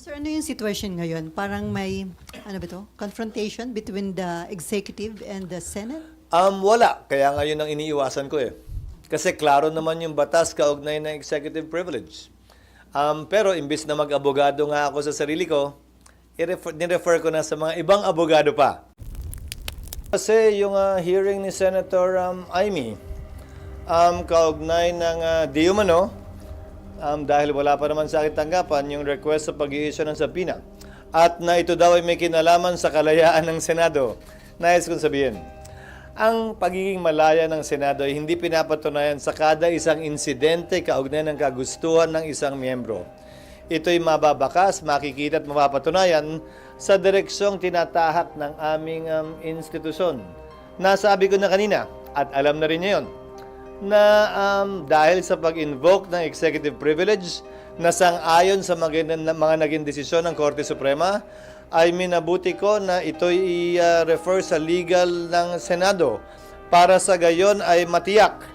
Sir, ano yung situation ngayon? Parang may, ano ba to? Confrontation between the executive and the Senate? Wala. Kaya nga yun ang iniiwasan ko eh. Kasi klaro naman yung batas kaugnay ng executive privilege. Pero imbis na mag-abogado nga ako sa sarili ko, nirefer ko na sa mga ibang abogado pa. Kasi yung hearing ni Senator Amy, kaugnay ng di umano, dahil wala pa naman sa akin tanggapan yung request sa pag-i-issue ng subpoena. At na ito daw ay may kinalaman sa kalayaan ng Senado. Nais kong sabihin, ang pagiging malaya ng Senado ay hindi pinapatunayan sa kada isang insidente kaugnay ng kagustuhan ng isang miyembro. Ito'y mababakas, makikita at mapapatunayan sa direksyong tinatahak ng aming institusyon. Nasabi ko na kanina, at alam na rin niya yun, na dahil sa pag-invoke ng executive privilege na sang-ayon sa mga naging desisyon ng Korte Suprema, ay minabuti ko na ito'y i-refer sa legal ng Senado para sa gayon ay matiyak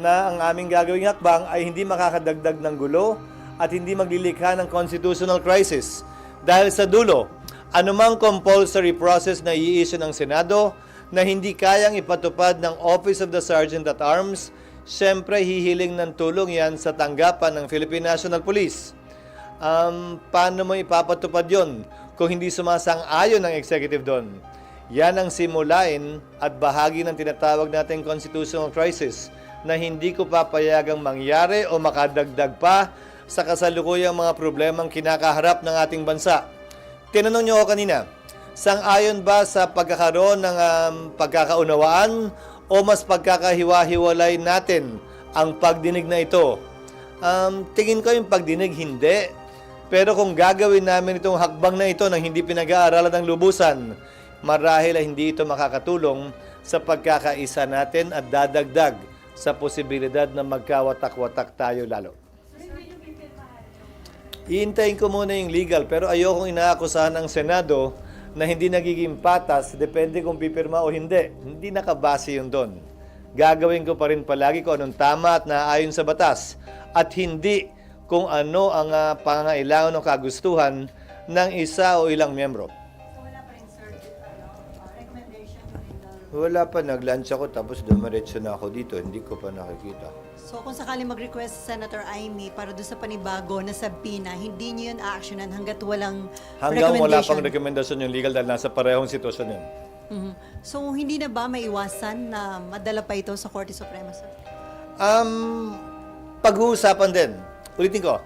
na ang aming gagawing hakbang ay hindi makakadagdag ng gulo at hindi maglilikha ng constitutional crisis. Dahil sa dulo, anumang compulsory process na i-issue ng Senado na hindi kayang ipatupad ng Office of the Sergeant at Arms, siyempre hihiling ng tulong yan sa tanggapan ng Philippine National Police. Paano mo ipapatupad yon kung hindi sumasang-ayon ng executive doon? Yan ang simulain at bahagi ng tinatawag nating constitutional crisis na hindi ko papayagang mangyari o makadagdag pa sa kasalukuyang mga problemang kinakaharap ng ating bansa. Tinanong niyo ako kanina, sang-ayon ba sa pagkakaroon ng pagkakaunawaan o mas pagkakahiwa-hiwalay natin ang pagdinig na ito? Tingin ko yung pagdinig hindi. Pero kung gagawin namin itong hakbang na ito nang hindi pinag-aaralan ng lubusan, marahil ay hindi ito makakatulong sa pagkakaisa natin at dadagdag sa posibilidad na magkawatak-watak tayo lalo. Iintayin ko muna yung legal, pero ayokong inaakusahan ng Senado na hindi nagiging patas, depende kung pipirma o hindi. Hindi nakabase yun doon. Gagawin ko pa rin palagi kung anong tama at naaayon sa batas at hindi kung ano ang pangangailangan o kagustuhan ng isa o ilang miyembro. So wala pa rin, sir, recommendation? Wala pa, nag-lunch ako tapos dumiretso na ako dito, hindi ko pa nakikita. So kung sakaling mag-request si Senator Amy para doon sa panibago na subpoena, hindi niyo yun actionan hanggat walang Hanggang wala recommendation? pang rekomendasyon yung legal dahil nasa parehong sitwasyon yun. Mhm. So hindi na ba maiwasan na madala pa ito sa Korte Suprema, sir? Pag-uusapan din. Ulitin ko,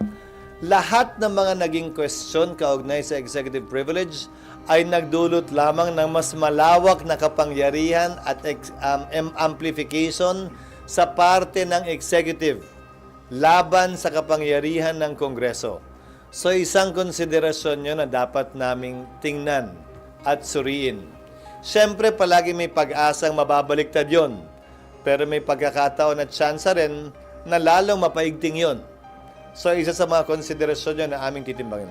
lahat ng mga naging question kaugnay sa executive privilege ay nagdulot lamang ng mas malawak na kapangyarihan at amplification sa parte ng executive laban sa kapangyarihan ng Kongreso. So isang konsiderasyon yun na dapat naming tingnan at suriin. Siyempre palagi may pag-asang mababaliktad yon, pero may pagkakataon at tsansa rin na lalong mapaigting yon. So, isa sa mga konsiderasyon yun na aming titimbangin.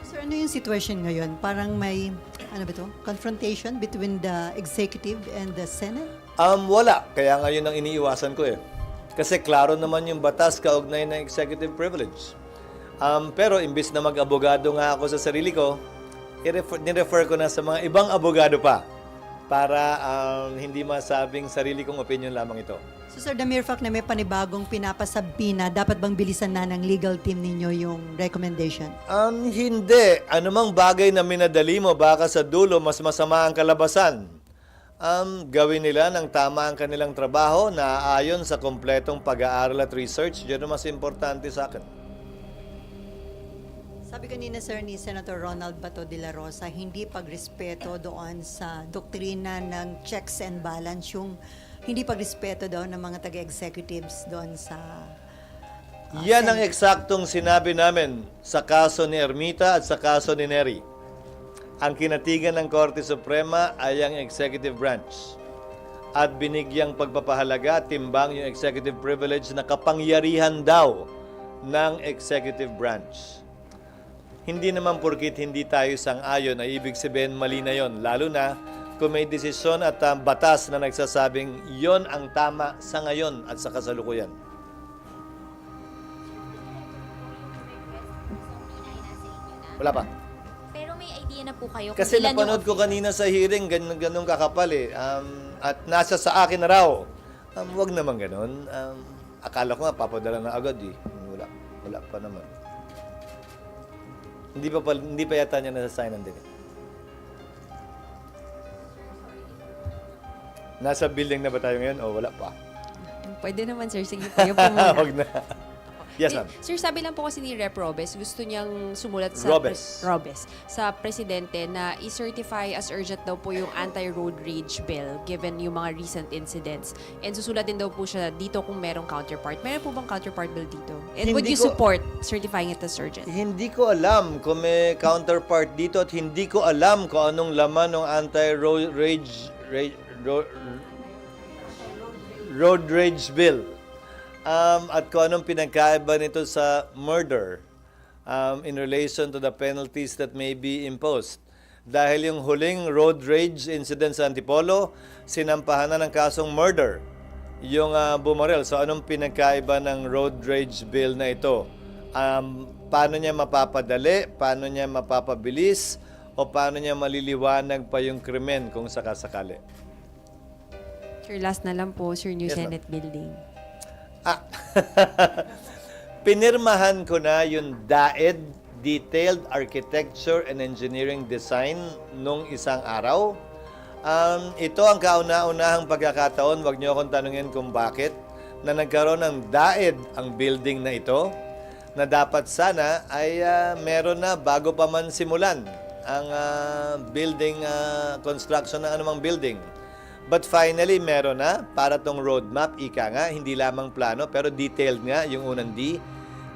Sir, ano yung situation ngayon? Parang may, ano ba to? Confrontation between the executive and the Senate? Wala. Kaya nga yun ang iniiwasan ko eh. Kasi klaro naman yung batas kaugnay ng executive privilege. Pero imbis na mag-abogado nga ako sa sarili ko, nirefer ko na sa mga ibang abogado pa para hindi masabing sarili kong opinion lamang ito. So sir, the mere fact na may panibagong pinapasabina, dapat bang bilisan na ng legal team ninyo yung recommendation? Hindi. Anumang bagay na minadali mo, baka sa dulo mas masama ang kalabasan. Gawin nila ng tama ang kanilang trabaho na ayon sa kompletong pag-aaral at research. Yun ang mas importante sa akin. Sabi kanina, sir, ni Senator Ronald Bato de la Rosa, hindi pagrespeto doon sa doktrina ng checks and balance, yung hindi pagrespeto doon ng mga taga-executives doon sa Yan ang eksaktong sinabi namin sa kaso ni Ermita at sa kaso ni Neri. Ang kinatigan ng Korte Suprema ay ang executive branch. At binigyang pagpapahalaga at timbang yung executive privilege na kapangyarihan daw ng executive branch. Hindi naman porkit hindi tayo sang-ayon ay ibig sabihin mali na yon, lalo na kung may desisyon at batas na nagsasabing yon ang tama sa ngayon at sa kasalukuyan. Wala pa. Pero may idea na po kayo kung Kasi ilan yung napanood ko kanina sa hearing, ganun kakapal eh. At nasa sa akin na raw. Wag naman ganun. Akala ko nga papadala na agad eh. Wala pa naman. Hindi pa yata niya nasa-sign din eh. Nasa building na ba tayo ngayon o wala pa? Pwede naman, sir. Sige po, yun po muna. Wag na. Yes, ma'am. Sir, sabi lang po kasi ni Rep. Robes, gusto niyang sumulat sa Robes. sa presidente na i-certify as urgent daw po yung anti-road rage bill given yung mga recent incidents. And susulat din daw po siya dito kung merong counterpart. Meron po bang counterpart bill dito? And would Hindi you ko- support certifying it as urgent? Hindi ko alam kung may counterpart dito at hindi ko alam kung anong laman ng anti-road rage bill. At kung anong pinagkaiba nito sa murder in relation to the penalties that may be imposed. Dahil yung huling road rage incident sa Antipolo, sinampahan na ng kasong murder yung bumarel. So anong pinagkaiba ng road rage bill na ito? Paano niya mapapadali? Paano niya mapapabilis? O paano niya maliliwanag pa yung krimen kung sakasakali? Sir, last na lang po, Sir, New Yes, ma'am. Senate building. Pinirmahan ko na yung DAED, Detailed Architecture and Engineering Design, nung isang araw. Ito ang kauna-unahang pagkakataon, wag niyo akong tanungin kung bakit, na nagkaroon ng DAED ang building na ito, na dapat sana ay meron na bago pa man simulan ang building, construction ng anumang building. But finally, meron na para tong roadmap, ika nga, hindi lamang plano, pero detailed nga yung unang D.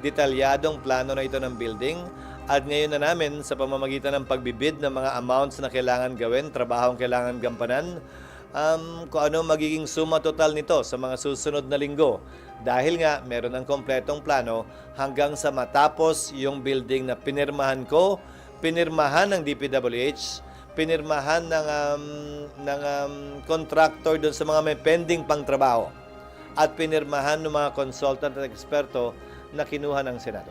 Detalyadong plano na ito ng building. At ngayon na namin, sa pamamagitan ng pagbibid ng mga amounts na kailangan gawin, trabahong kailangan gampanan, kung ano magiging suma total nito sa mga susunod na linggo. Dahil nga, meron ng kompletong plano hanggang sa matapos yung building na pinirmahan ko, pinirmahan ng DPWH, pinirmahan ng contractor doon sa mga may pending pang trabaho at pinirmahan ng mga consultant at eksperto na kinuha ng Senado.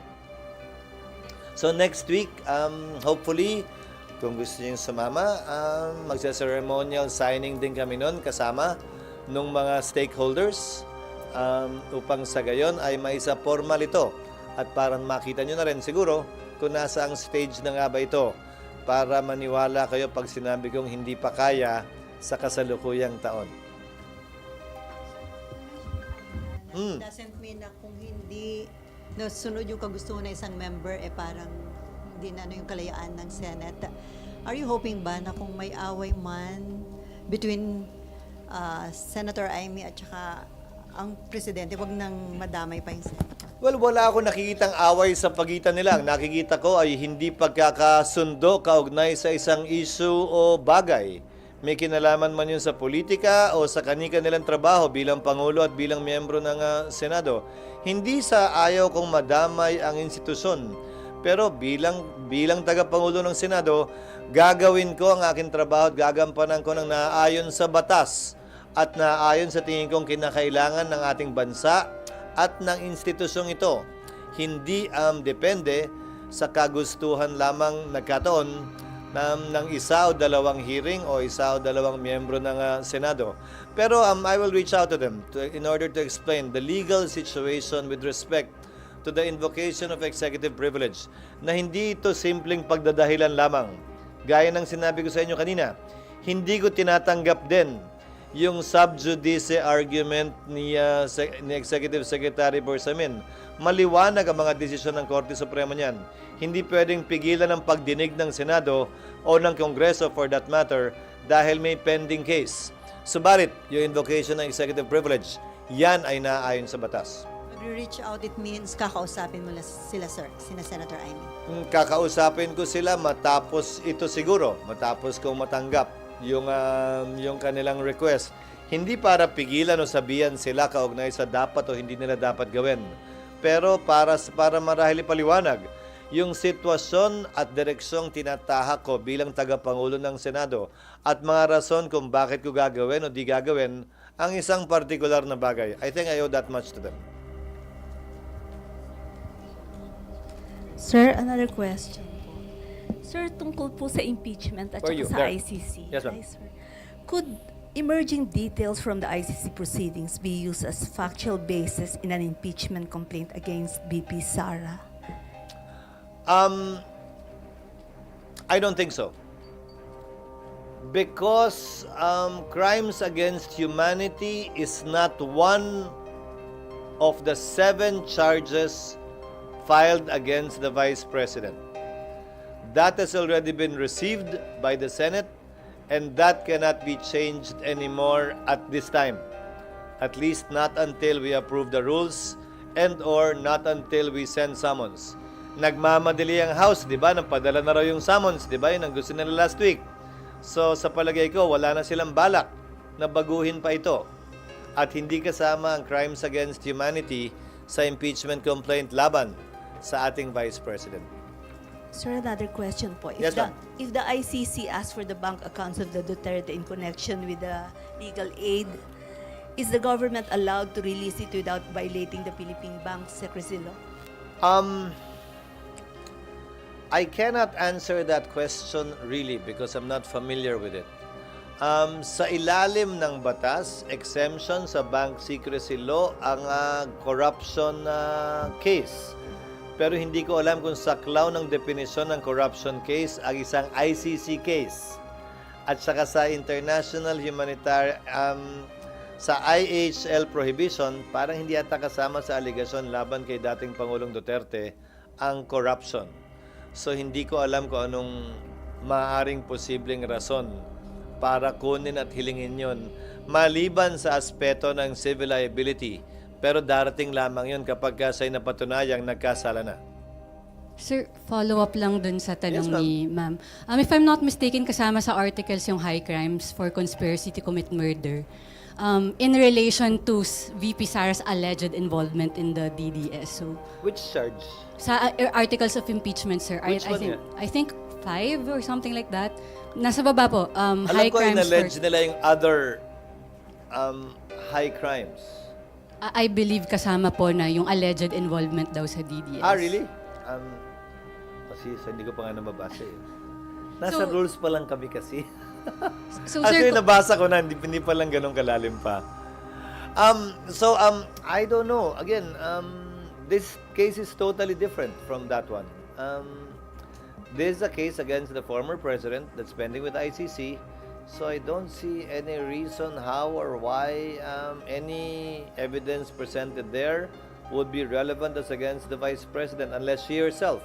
So next week, hopefully, kung gusto niyo sumama, magsa-ceremonial signing din kami noon kasama ng mga stakeholders upang sa gayon ay maisa formal ito at parang makita nyo na rin siguro kung nasa ang stage na nga ba ito para maniwala kayo pag sinabi kong hindi pa kaya sa kasalukuyang taon. Doesn't mean na kung hindi nasunod yung kagustuhan ng isang member, parang hindi na yung kalayaan ng Senate. Are you hoping ba na kung may away man between Senator Amy at saka ang presidente, wag nang madamay pa yung Senate? Well, wala ako nakikitang away sa pagitan nila. Ang nakikita ko ay hindi pagkakasundo kaugnay sa isang issue o bagay. May kinalaman man yun sa politika o sa kani-kanilang trabaho bilang Pangulo at bilang miyembro ng Senado. Hindi sa ayaw kong madamay ang institusyon. Pero bilang tagapangulo ng Senado, gagawin ko ang aking trabaho at gagampanan ko ng naaayon sa batas at naaayon sa tingin kong kinakailangan ng ating bansa at ng institusyong ito. Hindi depende sa kagustuhan lamang nagkataon ng isa o dalawang hearing o isa o dalawang miyembro ng Senado. Pero I will reach out to them in order to explain the legal situation with respect to the invocation of executive privilege na hindi ito simpleng pagdadahilan lamang. Gaya ng sinabi ko sa inyo kanina, hindi ko tinatanggap din yung sub judice argument ni Executive Secretary Borsamin. Maliwanag ang mga desisyon ng Korte Suprema niyan. Hindi pwedeng pigilan ang pagdinig ng Senado o ng Kongreso for that matter dahil may pending case. Subalit, yung invocation ng executive privilege, yan ay naaayon sa batas. Mag-reach out, it means kakausapin mo na sila, sir, sina Senator Amy. Kakausapin ko sila matapos ito siguro, matapos kong matanggap yung kanilang request. Hindi para pigilan o sabihan sila kaugnay sa dapat o hindi nila dapat gawin. Pero para marahil ipaliwanag yung sitwasyon at direksyong tinatahak ko bilang tagapangulo ng Senado at mga rason kung bakit ko gagawin o di gagawin ang isang partikular na bagay. I think I owe that much to them. Sir, another question po. Sir, tungkol po sa impeachment at Where saka you? sa There. ICC. Yes, ma'am. Hi, sir. Could emerging details from the ICC proceedings be used as factual basis in an impeachment complaint against BP Sara? I don't think so. Because crimes against humanity is not one of the 7 charges filed against the Vice President. That has already been received by the Senate, and that cannot be changed anymore at this time. At least not until we approve the rules and or not until we send summons. Nagmamadali ang House, di ba? Nagpadala na raw yung summons, di ba? Yun ang gusto nila last week. So sa palagay ko, wala na silang balak na baguhin pa ito. At hindi kasama ang crimes against humanity sa impeachment complaint laban sa ating Vice President. Sir, another question po. Yes, ma'am. If the ICC asks for the bank accounts of the Duterte in connection with the legal aid, is the government allowed to release it without violating the Philippine Bank Secrecy Law? I cannot answer that question really because I'm not familiar with it. Sa ilalim ng batas, exemption sa bank secrecy law ang corruption case. Pero hindi ko alam kung saklaw ng definisyon ng corruption case ang isang ICC case. At saka sa international humanitarian, sa IHL prohibition, parang hindi ata kasama sa aligasyon laban kay dating Pangulong Duterte ang corruption. So hindi ko alam kung anong maaaring posibleng rason para kunin at hilingin yon maliban sa aspeto ng civil liability. Pero darating lamang yun kapag sa'y napatunayang nagkasala na. Sir, follow-up lang dun sa tanong Yes, ma'am. ni ma'am. If I'm not mistaken, kasama sa articles yung high crimes for conspiracy to commit murder. In relation to VP Sara's alleged involvement in the DDS. So, Which charge? sa articles of impeachment, sir, Which one I think 5 or something like that. Nasa baba po, Alam high ko, crimes in-allege nila yung other high crimes. I believe kasama po na yung alleged involvement daw sa DDS. Really? Kasi hindi ko pa nga nababasa eh. Nasa So- rules pa lang kami kasi. So, Actually, sir, nabasa ko na, hindi pa lang ganun kalalim pa. I don't know. Again, this case is totally different from that one. This is a case against the former president that's pending with ICC. So I don't see any reason how or why any evidence presented there would be relevant as against the vice president unless she herself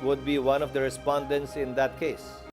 would be one of the respondents in that case.